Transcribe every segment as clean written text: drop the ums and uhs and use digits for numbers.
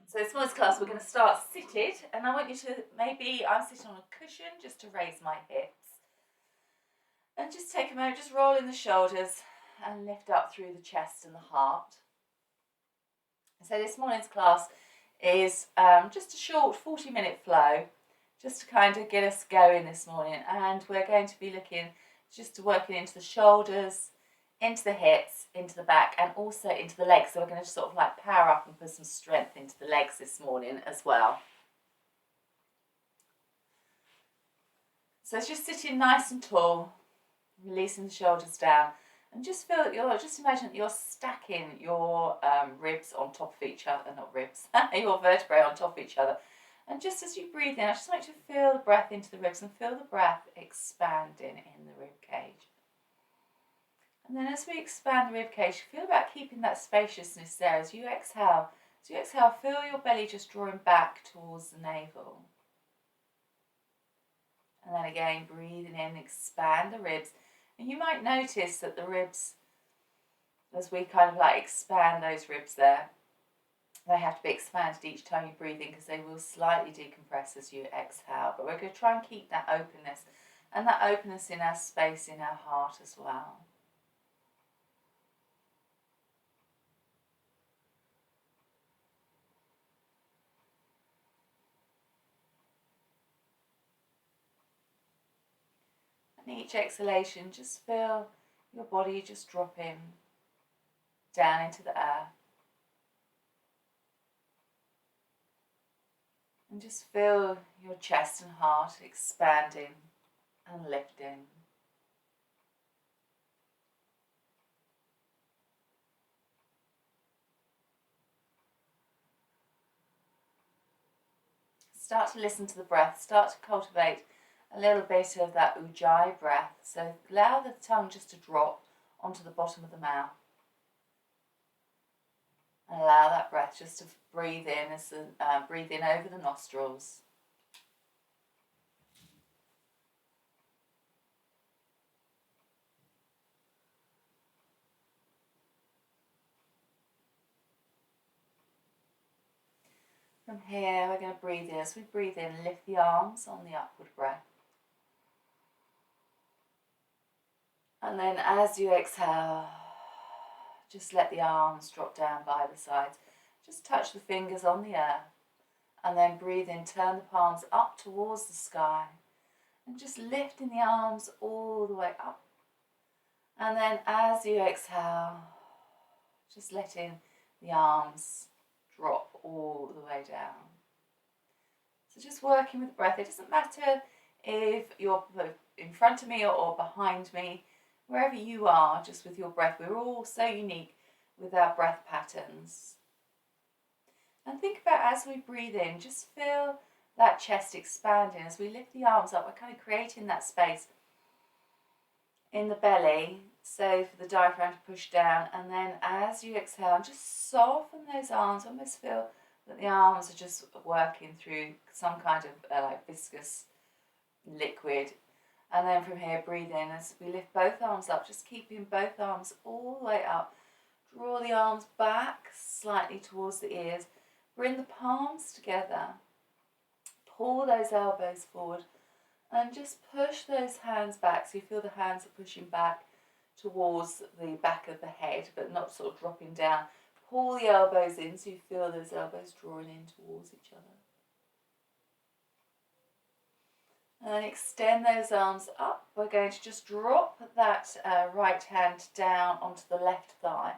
So this morning's class we're going to start seated, and I want you to, maybe I'm sitting on a cushion just to raise my hips, and just take a moment, just roll in the shoulders and lift up through the chest and the heart. So this morning's class is just a short 40-minute flow, just to kind of get us going this morning, and we're going to be looking just to working into the shoulders, into the hips, into the back, and also into the legs. So we're going to just sort of like power up and put some strength into the legs this morning as well. So it's just sitting nice and tall, releasing the shoulders down, and just feel that just imagine that you're stacking your ribs on top of each other, not ribs, your vertebrae on top of each other. And just as you breathe in, I just want you to feel the breath into the ribs and feel the breath expanding in the rib cage. And then as we expand the rib cage, feel about keeping that spaciousness there as you exhale. As you exhale, feel your belly just drawing back towards the navel. And then again, breathing in, expand the ribs. And you might notice that the ribs, as we kind of like expand those ribs there, they have to be expanded each time you breathe in because they will slightly decompress as you exhale. But we're going to try and keep that openness, and that openness in our space, in our heart as well. And each exhalation, just feel your body just dropping down into the earth. And just feel your chest and heart expanding and lifting. Start to listen to the breath. Start to cultivate a little bit of that ujjayi breath. So allow the tongue just to drop onto the bottom of the mouth. And allow that breath just to breathe in breathe in over the nostrils. From here, we're going to breathe in. As we breathe in, lift the arms on the upward breath. And then as you exhale, just let the arms drop down by the sides. Just touch the fingers on the earth. And then breathe in, turn the palms up towards the sky. And just lifting the arms all the way up. And then as you exhale, just letting the arms drop all the way down. So just working with the breath. It doesn't matter if you're in front of me or behind me, wherever you are, just with your breath. We're all so unique with our breath patterns. And think about as we breathe in, just feel that chest expanding. As we lift the arms up, we're kind of creating that space in the belly, so for the diaphragm to push down. And then as you exhale, just soften those arms. Almost feel that the arms are just working through some kind of like viscous liquid. And then from here, breathe in as we lift both arms up, just keeping both arms all the way up. Draw the arms back slightly towards the ears. Bring the palms together. Pull those elbows forward. And just push those hands back so you feel the hands are pushing back towards the back of the head, but not sort of dropping down. Pull the elbows in so you feel those elbows drawing in towards each other. And then extend those arms up. We're going to just drop that right hand down onto the left thigh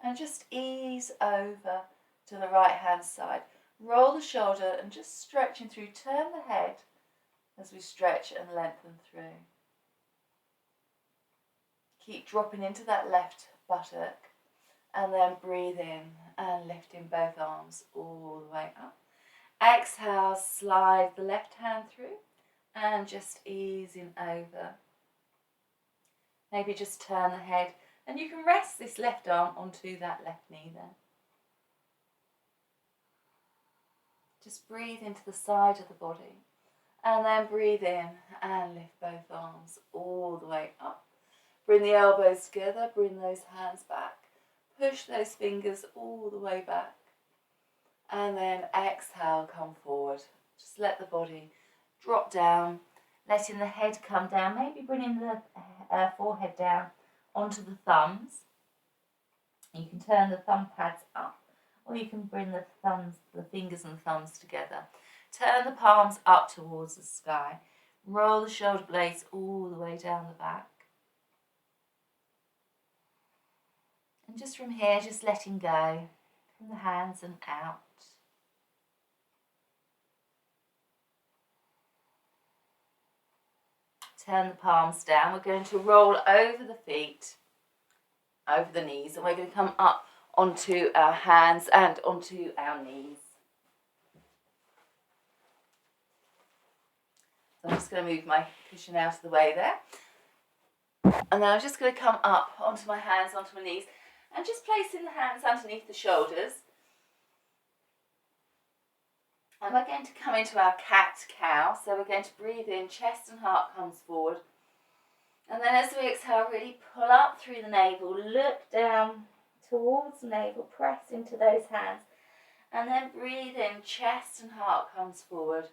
and just ease over to the right hand side. Roll the shoulder and just stretching through. Turn the head as we stretch and lengthen through. Keep dropping into that left buttock and then breathe in and lifting both arms all the way up. Exhale, slide the left hand through and just easing over. Maybe just turn the head and you can rest this left arm onto that left knee there. Just breathe into the side of the body. And then breathe in and lift both arms all the way up. Bring the elbows together, bring those hands back. Push those fingers all the way back. And then exhale, come forward. Just let the body drop down, letting the head come down, maybe bringing the forehead down onto the thumbs. You can turn the thumb pads up, or you can bring the fingers and thumbs together. Turn the palms up towards the sky. Roll the shoulder blades all the way down the back. And just from here, just letting go from the hands and out. Turn the palms down. We're going to roll over the feet, over the knees, and we're going to come up onto our hands and onto our knees. So I'm just going to move my cushion out of the way there. And then I'm just going to come up onto my hands, onto my knees, and just placing the hands underneath the shoulders. And we're going to come into our cat-cow. So we're going to breathe in, chest and heart comes forward. And then as we exhale, really pull up through the navel, look down towards the navel, press into those hands. And then breathe in, chest and heart comes forward.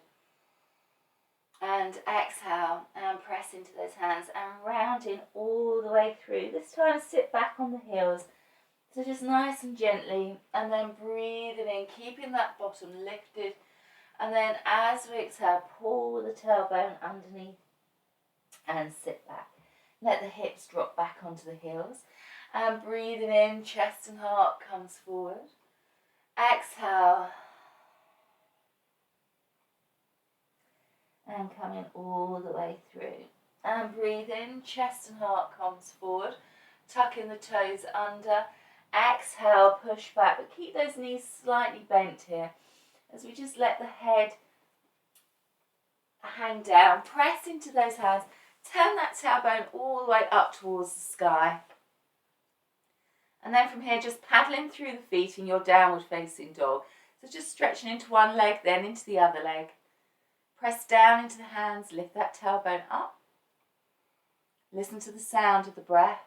And exhale and press into those hands and round in all the way through. This time sit back on the heels. So just nice and gently, and then breathing in, keeping that bottom lifted. And then as we exhale, pull the tailbone underneath and sit back. Let the hips drop back onto the heels. And breathing in, chest and heart comes forward. Exhale. And coming all the way through. And breathe in, chest and heart comes forward. Tucking the toes under. Exhale, push back, but keep those knees slightly bent here as we just let the head hang down. Press into those hands. Turn that tailbone all the way up towards the sky. And then from here, just paddling through the feet in your downward facing dog. So just stretching into one leg, then into the other leg. Press down into the hands, lift that tailbone up. Listen to the sound of the breath.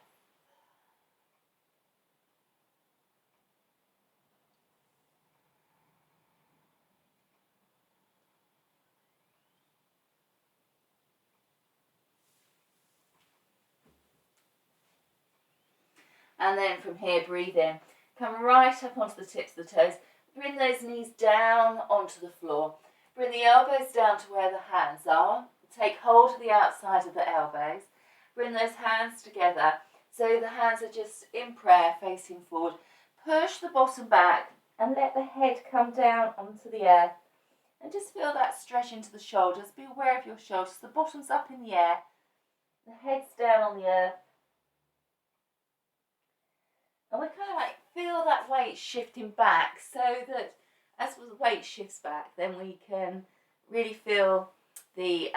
And then from here, breathe in. Come right up onto the tips of the toes. Bring those knees down onto the floor. Bring the elbows down to where the hands are. Take hold of the outside of the elbows. Bring those hands together so the hands are just in prayer facing forward. Push the bottom back and let the head come down onto the earth. And just feel that stretch into the shoulders. Be aware of your shoulders. The bottom's up in the air. The head's down on the earth. And we kind of like feel that weight shifting back so that as the weight shifts back, then we can really feel the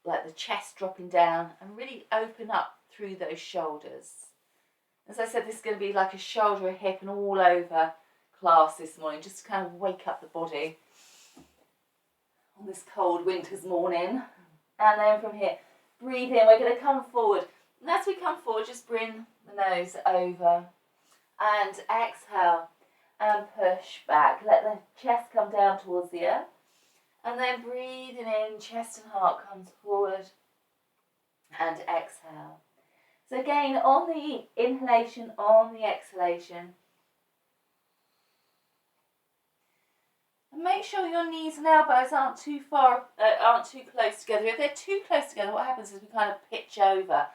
like the chest dropping down and really open up through those shoulders. As I said, this is going to be like a shoulder, a hip and all over class this morning, just to kind of wake up the body on this cold winter's morning. And then from here, breathe in. We're going to come forward. And as we come forward, just bring the nose over and exhale and push back. Let the chest come down towards the earth. And then breathing in, chest and heart comes forward and exhale. So again, on the inhalation, on the exhalation. And make sure your knees and elbows aren't too close together. If they're too close together, what happens is we kind of pitch over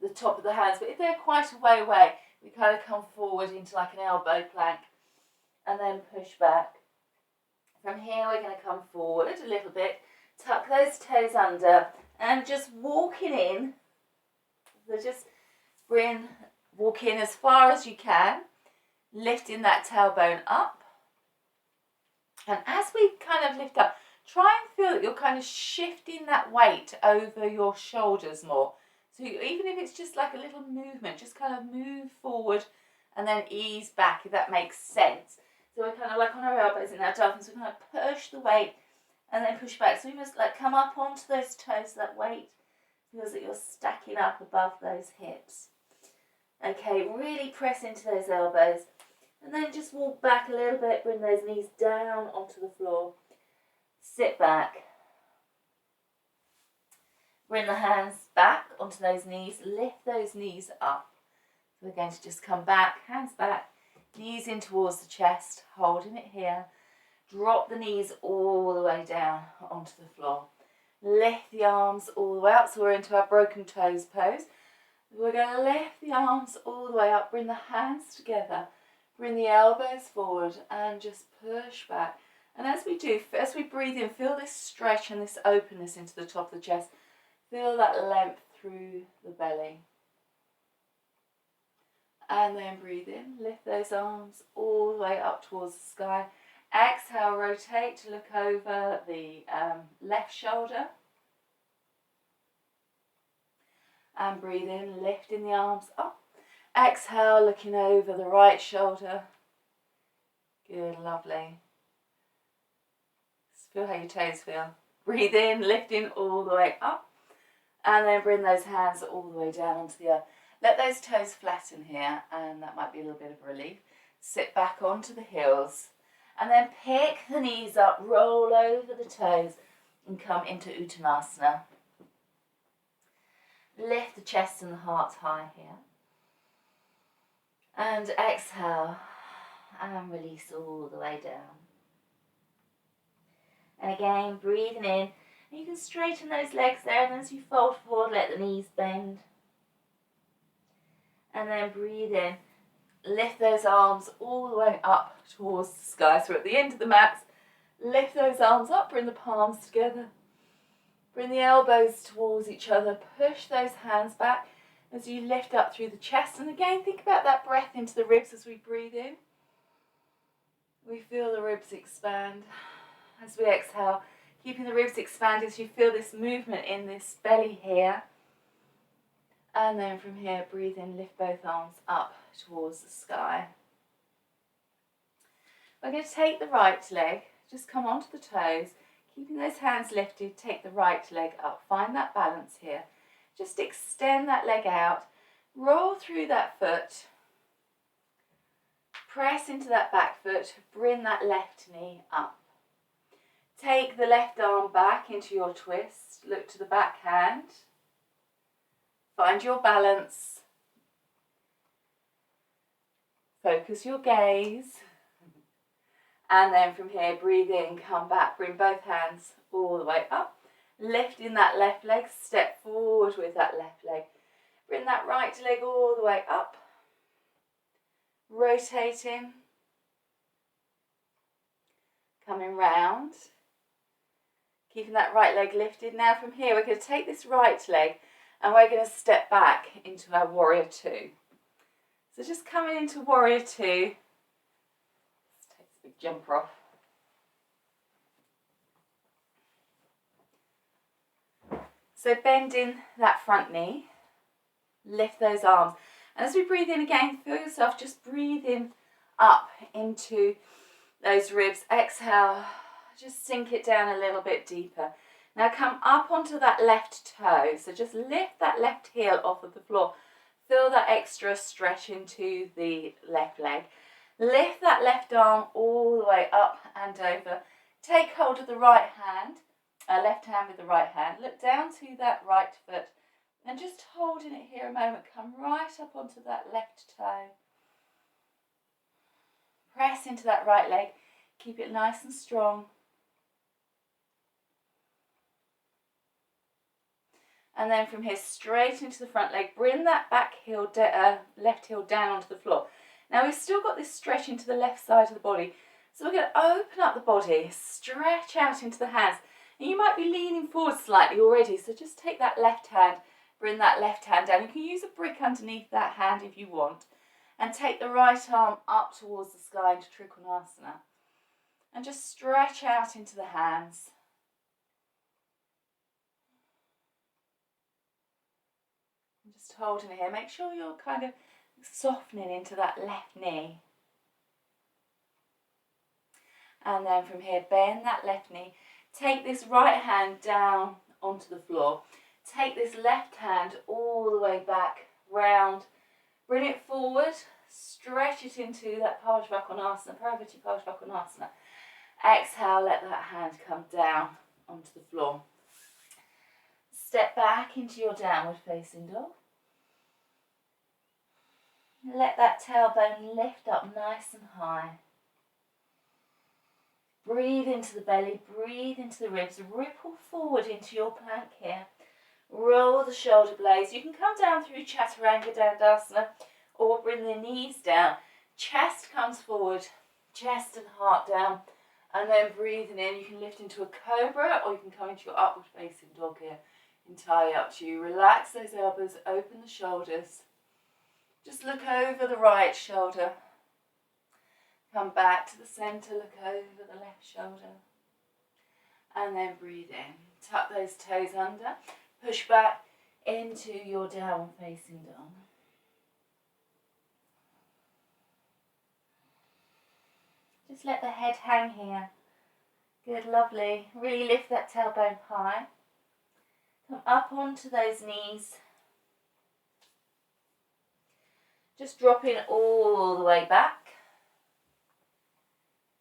the top of the hands. But if they're quite a way away, we kind of come forward into like an elbow plank and then push back. From here, we're going to come forward a little bit, tuck those toes under, and just walking in. So just walk in as far as you can, lifting that tailbone up. And as we kind of lift up, try and feel that you're kind of shifting that weight over your shoulders more. So even if it's just like a little movement, just kind of move forward and then ease back, if that makes sense. So we're kind of like on our elbows in our dolphins, so we kind of push the weight and then push back. So we must like come up onto those toes, that weight feels that you're stacking up above those hips. Okay, really press into those elbows. And then just walk back a little bit, bring those knees down onto the floor. Sit back. Bring the hands back onto those knees, lift those knees up. So we're going to just come back, hands back, knees in towards the chest, holding it here. Drop the knees all the way down onto the floor. Lift the arms all the way up, so we're into our broken toes pose. We're going to lift the arms all the way up, bring the hands together, bring the elbows forward and just push back. And as we do, as we breathe in, feel this stretch and this openness into the top of the chest. Feel that length through the belly. And then breathe in, lift those arms all the way up towards the sky. Exhale, rotate to look over the left shoulder. And breathe in, lifting the arms up. Exhale, looking over the right shoulder. Good, lovely. Just feel how your toes feel. Breathe in, lifting all the way up. And then bring those hands all the way down onto the earth. Let those toes flatten here, and that might be a little bit of relief. Sit back onto the heels. And then pick the knees up, roll over the toes, and come into Uttanasana. Lift the chest and the heart high here. And exhale, and release all the way down. And again, breathing in. You can straighten those legs there, and as you fold forward, let the knees bend. And then breathe in. Lift those arms all the way up towards the sky. So we're at the end of the mat. Lift those arms up, bring the palms together. Bring the elbows towards each other. Push those hands back as you lift up through the chest. And again, think about that breath into the ribs as we breathe in. We feel the ribs expand. As we exhale, keeping the ribs expanded as you feel this movement in this belly here. And then from here, breathe in, lift both arms up towards the sky. We're going to take the right leg, just come onto the toes, keeping those hands lifted, take the right leg up. Find that balance here. Just extend that leg out, roll through that foot, press into that back foot, bring that left knee up. Take the left arm back into your twist, look to the back hand. Find your balance. Focus your gaze. And then from here, breathe in, come back, bring both hands all the way up. Lifting that left leg, step forward with that left leg. Bring that right leg all the way up. Rotating. Coming round. Keeping that right leg lifted. Now from here, we're going to take this right leg and we're going to step back into our warrior two. So just coming into warrior two. Let's take this big jumper off. So bending that front knee, lift those arms. And as we breathe in again, feel yourself just breathing up into those ribs. Exhale, just sink it down a little bit deeper. Now come up onto that left toe. So just lift that left heel off of the floor. Feel that extra stretch into the left leg. Lift that left arm all the way up and over. Take hold of the right hand, left hand with the right hand. Look down to that right foot and just holding it here a moment. Come right up onto that left toe. Press into that right leg. Keep it nice and strong. And then from here, straight into the front leg. Bring that back heel, left heel down onto the floor. Now we've still got this stretch into the left side of the body. So we're going to open up the body, stretch out into the hands. And you might be leaning forward slightly already. So just take that left hand, bring that left hand down. You can use a brick underneath that hand if you want. And take the right arm up towards the sky into Trikonasana. And just stretch out into the hands. Just holding it here. Make sure you're kind of softening into that left knee. And then from here, bend that left knee. Take this right hand down onto the floor. Take this left hand all the way back, round. Bring it forward. Stretch it into that Parsvakonasana, Parvati Parsvakonasana. Exhale, let that hand come down onto the floor. Step back into your downward facing dog. Let that tailbone lift up nice and high. Breathe into the belly, breathe into the ribs, ripple forward into your plank here. Roll the shoulder blades. You can come down through Chaturanga Dandasana or bring the knees down. Chest comes forward, chest and heart down. And then breathing in, you can lift into a cobra or you can come into your upward facing dog here. Entirely up to you. Relax those elbows, open the shoulders. Just look over the right shoulder. Come back to the centre, look over the left shoulder. And then breathe in. Tuck those toes under. Push back into your downward facing dog. Just let the head hang here. Good, lovely. Really lift that tailbone high. Come up onto those knees. Just dropping all the way back.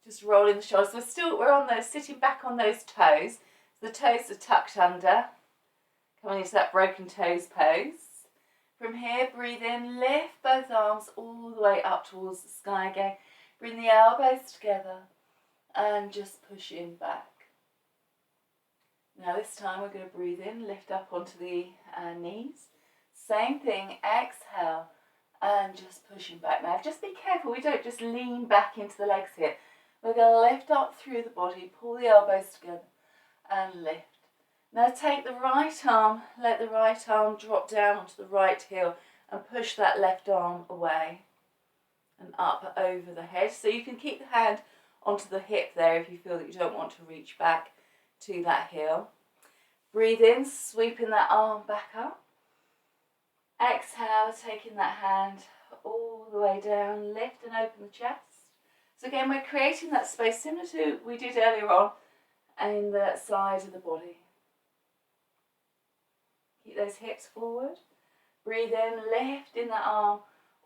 Just rolling the shoulders. We're on those, sitting back on those toes. The toes are tucked under. Coming into that broken toes pose. From here, breathe in, lift both arms all the way up towards the sky again. Bring the elbows together and just push in back. Now this time we're going to breathe in, lift up onto the knees. Same thing, exhale and just pushing back. Now just be careful, we don't just lean back into the legs here. We're going to lift up through the body, pull the elbows together and lift. Now take the right arm, let the right arm drop down onto the right heel and push that left arm away and up over the head. So you can keep the hand onto the hip there if you feel that you don't want to reach back to that heel. Breathe in, sweeping that arm back up. Exhale, taking that hand all the way down, lift and open the chest. So again, we're creating that space similar to we did earlier on in the side of the body. Keep those hips forward. Breathe in, lifting that arm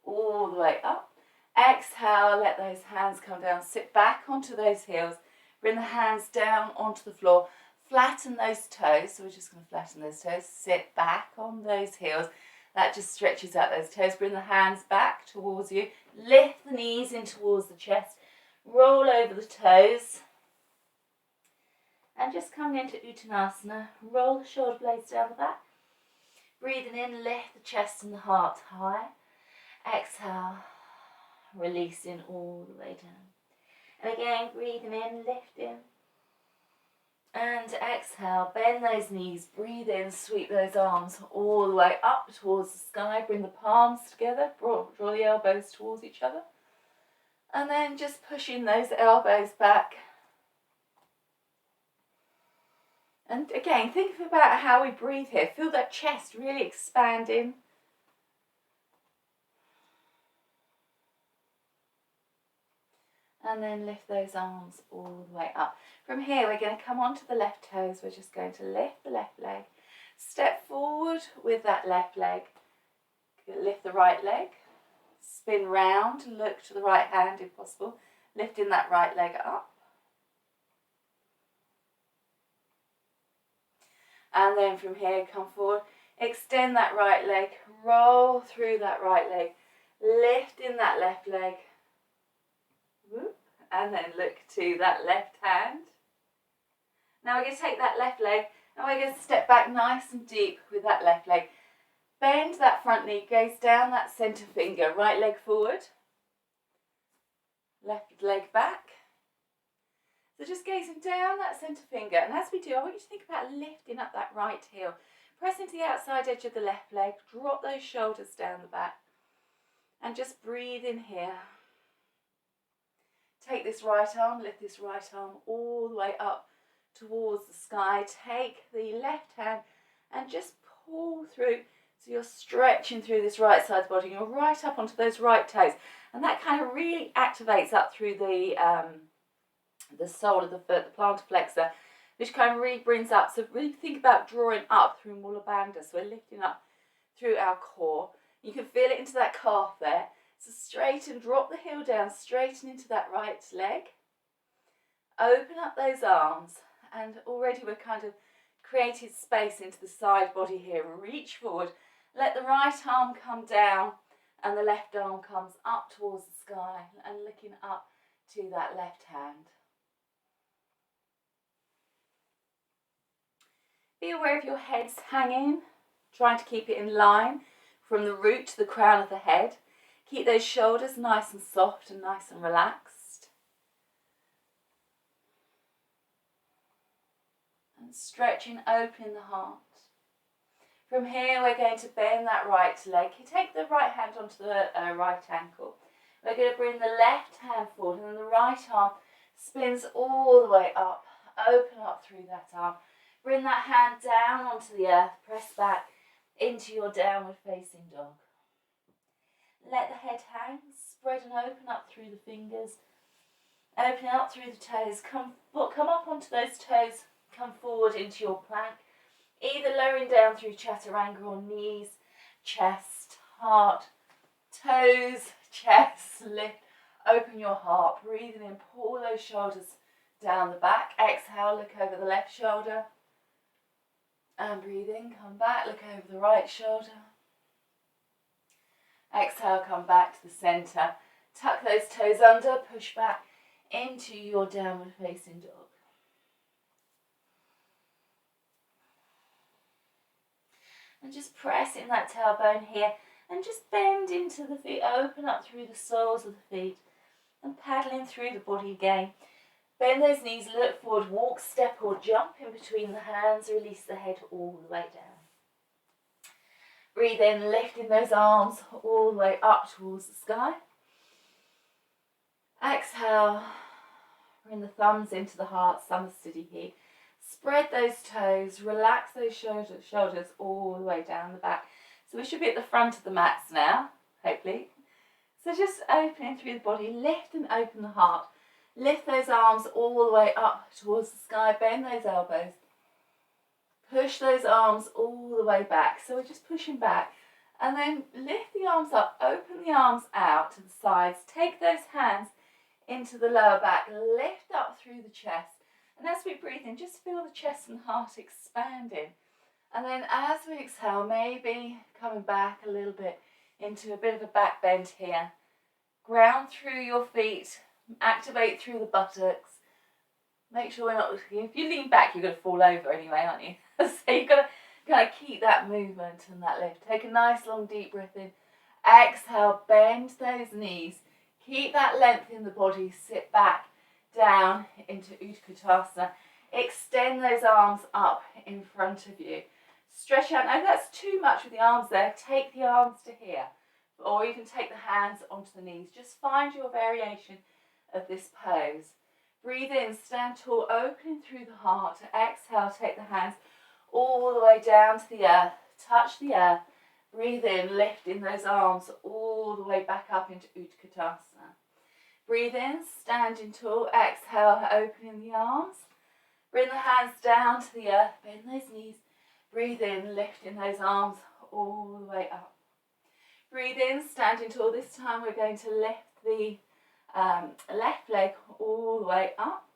all the way up. Exhale, let those hands come down. Sit back onto those heels. Bring the hands down onto the floor. Flatten those toes. So we're just going to flatten those toes. Sit back on those heels. That just stretches out those toes. Bring the hands back towards you. Lift the knees in towards the chest. Roll over the toes. And just coming into Uttanasana. Roll the shoulder blades down the back. Breathing in, lift the chest and the heart high. Exhale, releasing all the way down. And again, breathing in, lifting. And exhale, bend those knees, breathe in, sweep those arms all the way up towards the sky. Bring the palms together, draw the elbows towards each other. And then just pushing those elbows back. And again, think about how we breathe here. Feel that chest really expanding. And then lift those arms all the way up. From here, we're going to come onto the left toes. We're just going to lift the left leg. Step forward with that left leg. Lift the right leg. Spin round, look to the right hand if possible. Lifting that right leg up. And then from here, come forward, extend that right leg, roll through that right leg, lifting that left leg, whoop, and then look to that left hand. Now we're going to take that left leg and we're going to step back nice and deep with that left leg. Bend that front knee, gaze down that centre finger, right leg forward, left leg back. So just gazing down that centre finger, and as we do, I want you to think about lifting up that right heel. Press into the outside edge of the left leg, drop those shoulders down the back, and just breathe in here. Take this right arm, lift this right arm all the way up towards the sky. Take the left hand and just pull through. So you're stretching through this right side of the body, you're right up onto those right toes, and that kind of really activates up through the sole of the foot, the plantar flexor, which kind of really brings up. So really think about drawing up through Mula Bandha. So we're lifting up through our core. You can feel it into that calf there. So straighten, drop the heel down, straighten into that right leg. Open up those arms, and already we're kind of created space into the side body here. Reach forward, let the right arm come down and the left arm comes up towards the sky and looking up to that left hand. Be aware of your head's hanging, trying to keep it in line from the root to the crown of the head. Keep those shoulders nice and soft and nice and relaxed. And stretching, opening the heart. From here we're going to bend that right leg. You take the right hand onto the right ankle. We're going to bring the left hand forward and then the right arm spins all the way up. Open up through that arm. Bring that hand down onto the earth. Press back into your downward facing dog. Let the head hang. Spread and open up through the fingers. Open up through the toes. Come up onto those toes. Come forward into your plank. Either lowering down through chaturanga or knees, chest, heart, toes, chest, lift. Open your heart. Breathing in. Pull those shoulders down the back. Exhale. Look over the left shoulder. And breathe in. Come back. Look over the right shoulder. Exhale, come back to the centre. Tuck those toes under, push back into your downward facing dog. And just press in that tailbone here and just bend into the feet. Open up through the soles of the feet and paddling through the body again. Bend those knees, look forward, walk, step or jump in between the hands. Release the head all the way down. Breathe in, lifting those arms all the way up towards the sky. Exhale, bring the thumbs into the heart, Samasthiti here. Spread those toes, relax those shoulders all the way down the back. So we should be at the front of the mats now, hopefully. So just opening through the body, lift and open the heart. Lift those arms all the way up towards the sky, bend those elbows. Push those arms all the way back. So we're just pushing back. And then lift the arms up, open the arms out to the sides. Take those hands into the lower back. Lift up through the chest. And as we breathe in, just feel the chest and heart expanding. And then as we exhale, maybe coming back a little bit into a bit of a back bend here. Ground through your feet. Activate through the buttocks. Make sure we're not, if you lean back, you're going to fall over anyway, aren't you? So you've got to kind of keep that movement and that lift. Take a nice long deep breath in. Exhale, bend those knees. Keep that length in the body. Sit back, down into Utkatasana. Extend those arms up in front of you. Stretch out. Now if that's too much with the arms there, take the arms to here. Or even take the hands onto the knees. Just find your variation of this pose. Breathe in, stand tall, opening through the heart. Exhale, take the hands all the way down to the earth. Touch the earth. Breathe in, lifting those arms all the way back up into Utkatasana. Breathe in, standing tall. Exhale, opening the arms. Bring the hands down to the earth. Bend those knees. Breathe in, lifting those arms all the way up. Breathe in, standing tall. This time we're going to lift the left leg all the way up.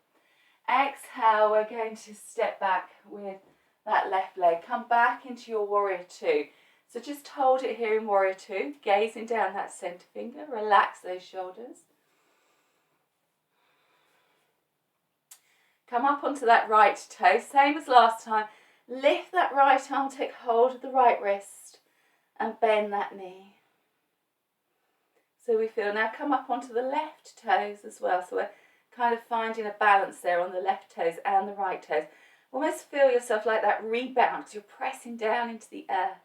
Exhale, we're going to step back with that left leg. Come back into your warrior two. So just hold it here in warrior two, gazing down that center finger. Relax those shoulders. Come up onto that right toe, same as last time. Lift that right arm, take hold of the right wrist and bend that knee. So we feel, now come up onto the left toes as well. So we're kind of finding a balance there on the left toes and the right toes. Almost feel yourself like that rebound because you're pressing down into the earth.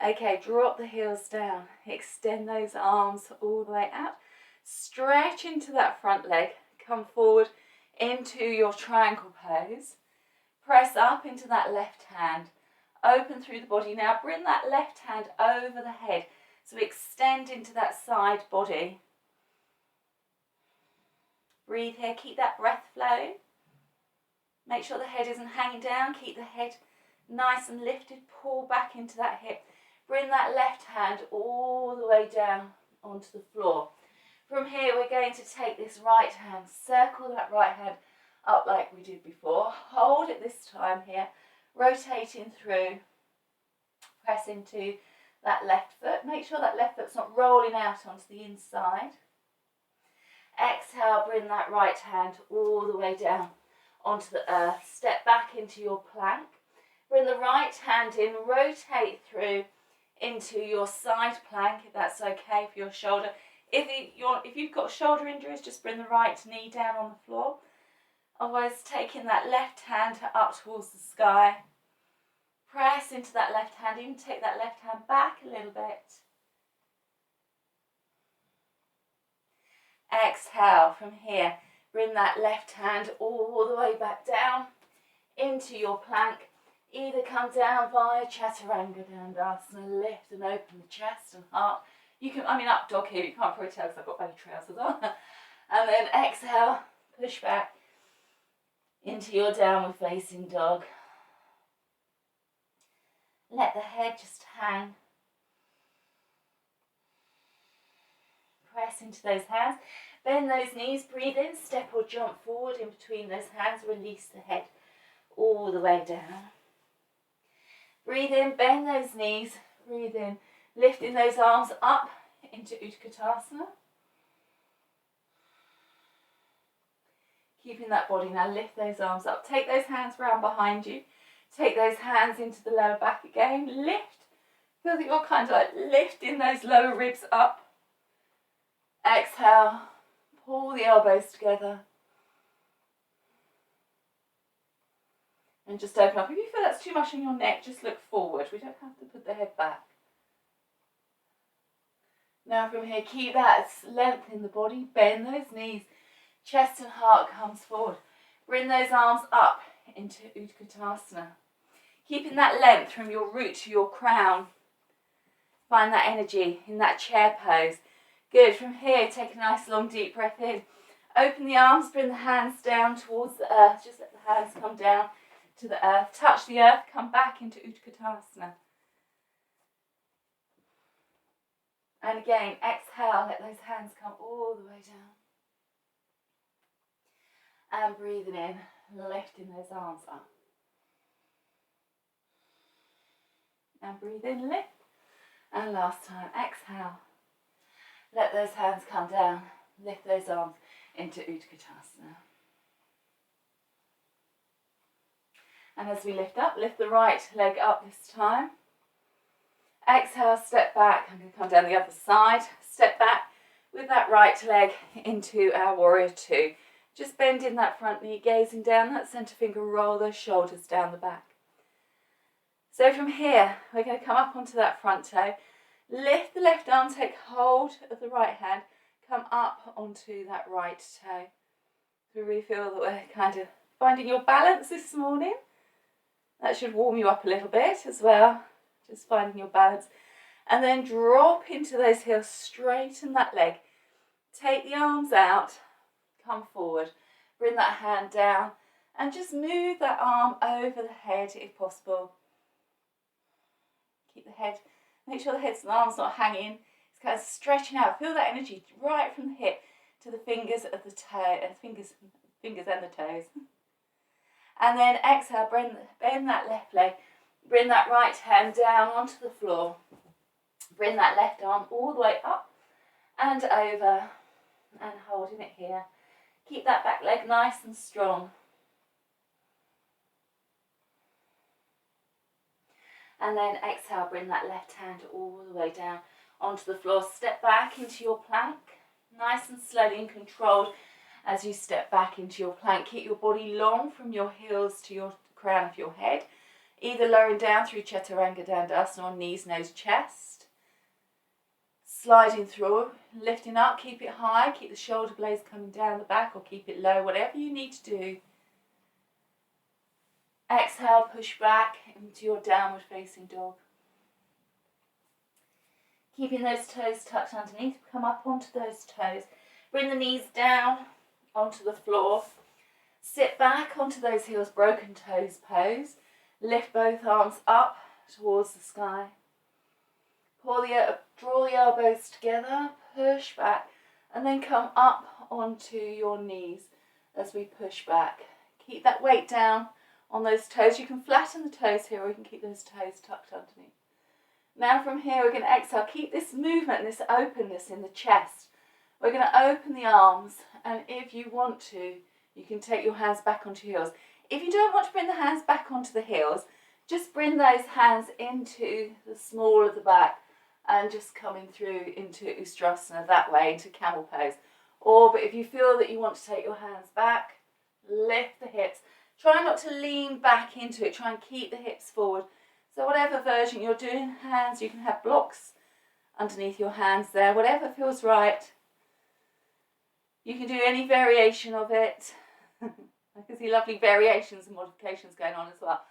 Okay, drop the heels down. Extend those arms all the way out. Stretch into that front leg. Come forward into your triangle pose. Press up into that left hand. Open through the body. Now bring that left hand over the head. So extend into that side body. Breathe here, keep that breath flowing. Make sure the head isn't hanging down. Keep the head nice and lifted. Pull back into that hip. Bring that left hand all the way down onto the floor. From here, we're going to take this right hand, circle that right hand up like we did before. Hold it this time here, rotating through, press into that left foot. Make sure that left foot's not rolling out onto the inside. Exhale, bring that right hand all the way down onto the earth. Step back into your plank. Bring the right hand in, rotate through into your side plank, if that's okay for your shoulder. If you've got shoulder injuries, just bring the right knee down on the floor. Otherwise, taking that left hand up towards the sky. Press into that left hand, even take that left hand back a little bit. Exhale from here. Bring that left hand all the way back down into your plank. Either come down via Chaturanga Dandasana, lift and open the chest and heart. I'm in up dog here, you can't probably tell because I've got belly trousers on. And then exhale, push back into your downward facing dog. Let the head just hang. Press into those hands. Bend those knees, breathe in, step or jump forward in between those hands, release the head all the way down. Breathe in, bend those knees, breathe in, lifting those arms up into Utkatasana. Keeping that body now, lift those arms up, take those hands round behind you, take those hands into the lower back again, lift, feel that you're kind of like lifting those lower ribs up. Exhale, pull the elbows together. And just open up. If you feel that's too much in your neck, just look forward. We don't have to put the head back. Now from here, keep that length in the body. Bend those knees. Chest and heart comes forward. Bring those arms up into Utkatasana. Keeping that length from your root to your crown. Find that energy in that chair pose. Good. From here, take a nice long deep breath in. Open the arms, bring the hands down towards the earth. Just let the hands come down to the earth. Touch the earth, come back into Utkatasana. And again, exhale, let those hands come all the way down. And breathing in, lifting those arms up. And breathe in, lift. And last time, exhale. Let those hands come down, lift those arms into Utkatasana. And as we lift up, lift the right leg up this time. Exhale, step back. I'm going to come down the other side. Step back with that right leg into our warrior two. Just bending that front knee, gazing down that centre finger, roll those shoulders down the back. So from here, we're going to come up onto that front toe. Lift the left arm, take hold of the right hand, come up onto that right toe. So we feel that we're kind of finding your balance this morning. That should warm you up a little bit as well. Just finding your balance. And then drop into those heels, straighten that leg. Take the arms out, come forward, bring that hand down and just move that arm over the head if possible. Keep the head, make sure the head and the arm's not hanging. It's kind of stretching out. Feel that energy right from the hip to the fingers of the toe, fingers and the toes. And then exhale, bend that left leg. Bring that right hand down onto the floor. Bring that left arm all the way up and over and holding it here. Keep that back leg nice and strong. And then exhale, bring that left hand all the way down onto the floor. Step back into your plank, nice and slowly and controlled as you step back into your plank. Keep your body long from your heels to your crown of your head, either lowering down through Chaturanga Dandasana or knees, nose, chest. Sliding through, lifting up, keep it high, keep the shoulder blades coming down the back or keep it low, whatever you need to do. Exhale, push back into your downward facing dog. Keeping those toes tucked underneath, come up onto those toes. Bring the knees down onto the floor. Sit back onto those heels, broken toes pose. Lift both arms up towards the sky. Draw the elbows together, push back, and then come up onto your knees as we push back. Keep that weight down on those toes. You can flatten the toes here, or you can keep those toes tucked underneath. Now from here we're going to exhale. Keep this movement, this openness in the chest. We're going to open the arms, and if you want to, you can take your hands back onto your heels. If you don't want to bring the hands back onto the heels, just bring those hands into the small of the back and just coming through into Ustrasana that way, into camel pose. But if you feel that you want to take your hands back, lift the hips. Try not to lean back into it. Try and keep the hips forward. So whatever version you're doing, hands, you can have blocks underneath your hands there, whatever feels right. You can do any variation of it. I can see lovely variations and modifications going on as well.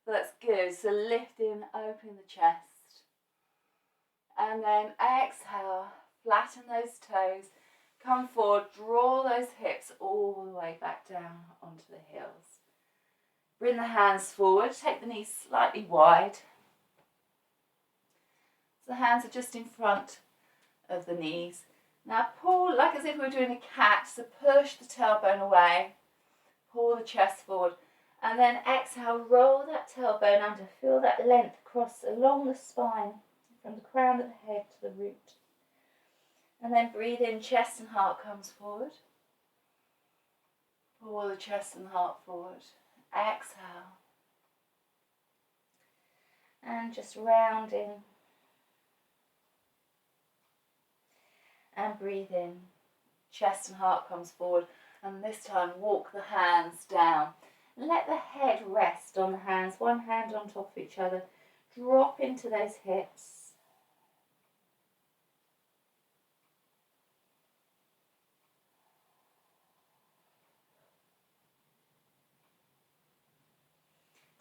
So that's good. So lifting, open the chest. And then exhale, flatten those toes. Come forward, draw those hips all the way back down onto the heels. Bring the hands forward, take the knees slightly wide. So the hands are just in front of the knees. Now pull like as if we were doing a cat, so push the tailbone away, pull the chest forward, and then exhale, roll that tailbone under, feel that length cross along the spine, from the crown of the head to the root. And then breathe in, chest and heart comes forward. Pull the chest and heart forward. Exhale. And just rounding. And breathe in. Chest and heart comes forward. And this time walk the hands down. Let the head rest on the hands, one hand on top of each other. Drop into those hips.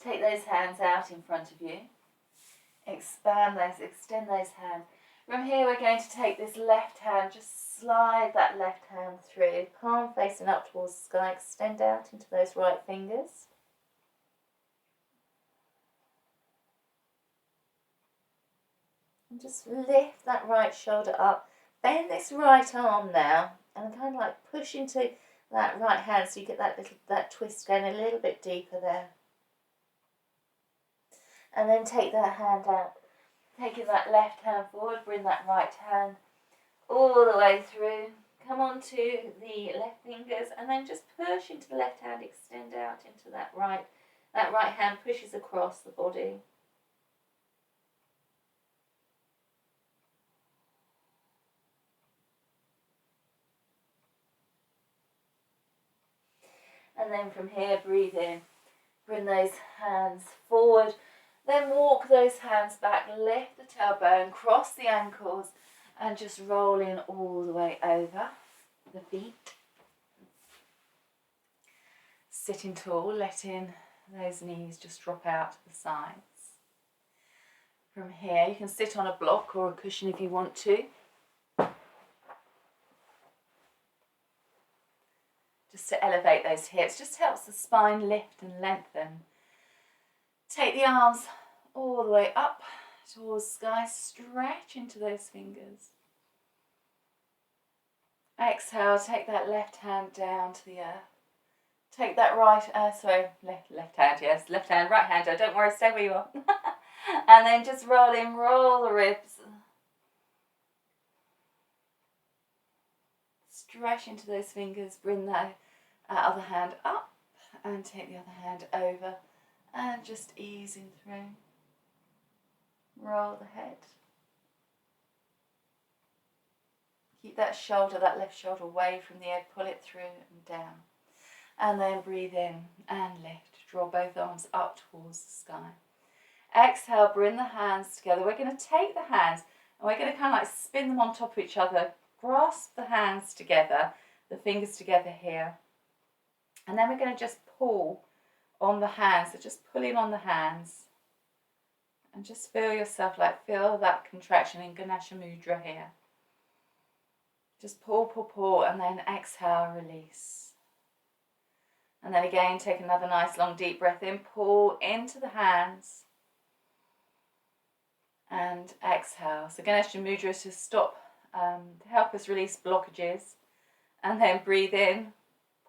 Take those hands out in front of you. Expand those, extend those hands. From here we're going to take this left hand, just slide that left hand through, palm facing up towards the sky, extend out into those right fingers. And just lift that right shoulder up. Bend this right arm now and kind of like push into that right hand so you get that twist going a little bit deeper there. And then take that hand out. Taking that left hand forward, bring that right hand all the way through. Come on to the left fingers and then just push into the left hand, extend out into that right. That right hand pushes across the body. And then from here, breathe in. Bring those hands forward. Then walk those hands back, lift the tailbone, cross the ankles, and just roll in all the way over the feet. Sitting tall, letting those knees just drop out to the sides. From here, you can sit on a block or a cushion if you want to. Just to elevate those hips, just helps the spine lift and lengthen. Take the arms all the way up towards the sky, stretch into those fingers. Exhale, take that left hand down to the earth. Take that left hand, yes, left hand, right hand, don't worry, stay where you are. And then just roll in, roll the ribs. Stretch into those fingers, bring that other hand up and take the other hand over. And just easing through. Roll the head. Keep that shoulder, that left shoulder away from the egg. Pull it through and down. And then breathe in and lift. Draw both arms up towards the sky. Exhale, bring the hands together. We're going to take the hands and we're going to kind of like spin them on top of each other. Grasp the hands together, the fingers together here. And then we're going to just pull on the hands, so just pulling on the hands and just feel yourself, like feel that contraction in Ganesha Mudra here. Just pull, pull, pull, and then exhale, release. And then again, take another nice long deep breath in, pull into the hands. And exhale. So Ganesha Mudra to stop, to help us release blockages. And then breathe in,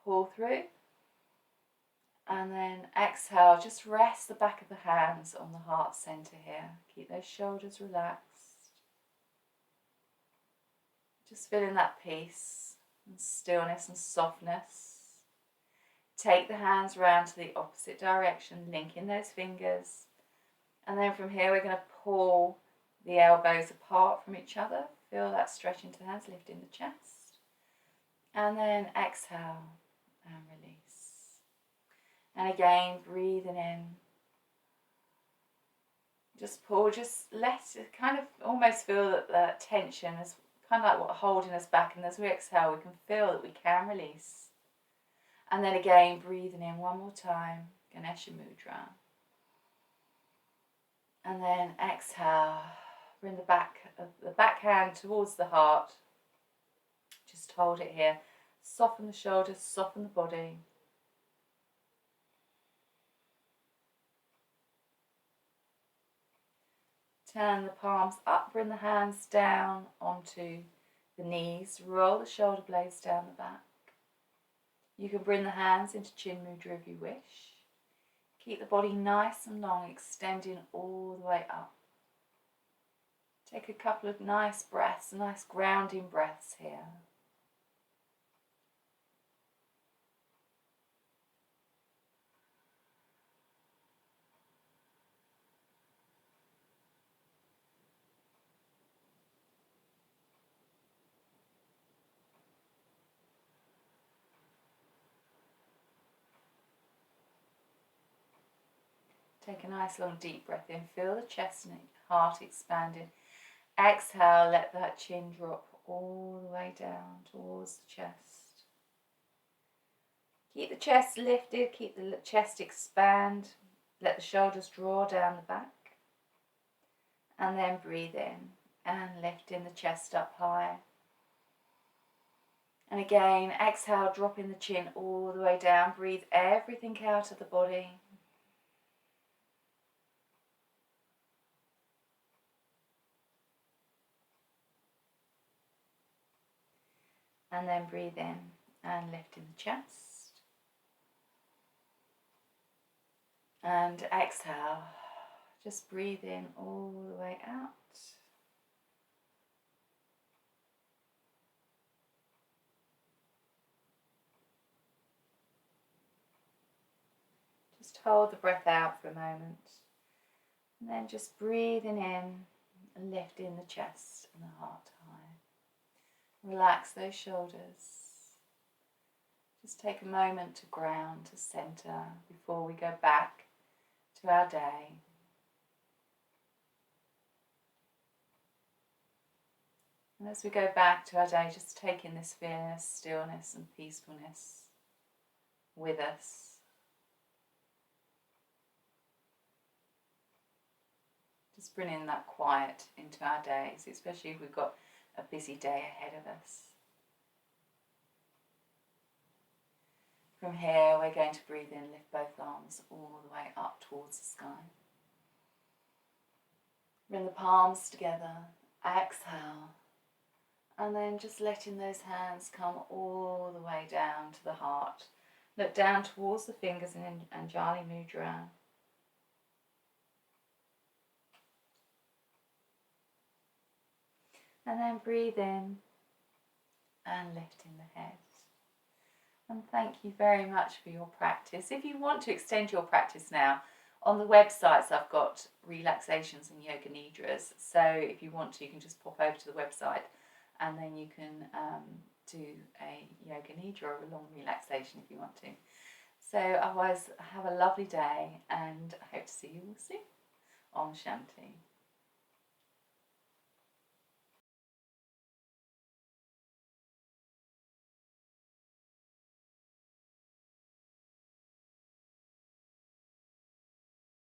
pull through. And then exhale, just rest the back of the hands on the heart center here. Keep those shoulders relaxed. Just feeling that peace and stillness and softness. Take the hands round to the opposite direction, linking those fingers. And then from here we're going to pull the elbows apart from each other. Feel that stretch into the hands, lifting the chest. And then exhale and release. And again, breathing in. Just pull, just let it kind of almost feel that tension is kind of like what holding us back. And as we exhale, we can feel that we can release. And then again, breathing in one more time, Ganesha Mudra. And then exhale, bring the back hand towards the heart. Just hold it here. Soften the shoulders, soften the body. Turn the palms up, bring the hands down onto the knees. Roll the shoulder blades down the back. You can bring the hands into Chin Mudra if you wish. Keep the body nice and long, extending all the way up. Take a couple of nice breaths, nice grounding breaths here. Take a nice long deep breath in. Feel the chest and heart expanding. Exhale, let that chin drop all the way down towards the chest. Keep the chest lifted, keep the chest expand. Let the shoulders draw down the back. And then breathe in and lifting the chest up high. And again, exhale, dropping the chin all the way down. Breathe everything out of the body. And then breathe in and lifting the chest. And exhale, just breathe in all the way out. Just hold the breath out for a moment. And then just breathing in and lifting the chest and the heart high. Relax those shoulders. Just take a moment to ground, to center before we go back to our day. And as we go back to our day, just taking this fearless stillness and peacefulness with us. Just bringing that quiet into our days, especially if we've got a busy day ahead of us. From here, we're going to breathe in, lift both arms all the way up towards the sky. Bring the palms together, exhale, and then just letting those hands come all the way down to the heart. Look down towards the fingers in Anjali Mudra. And then breathe in and lifting the head. And thank you very much for your practice. If you want to extend your practice now, on the websites I've got relaxations and yoga nidras. So if you want to, you can just pop over to the website and then you can do a yoga nidra or a long relaxation if you want to. So otherwise, have a lovely day and I hope to see you all soon. Om Shanti.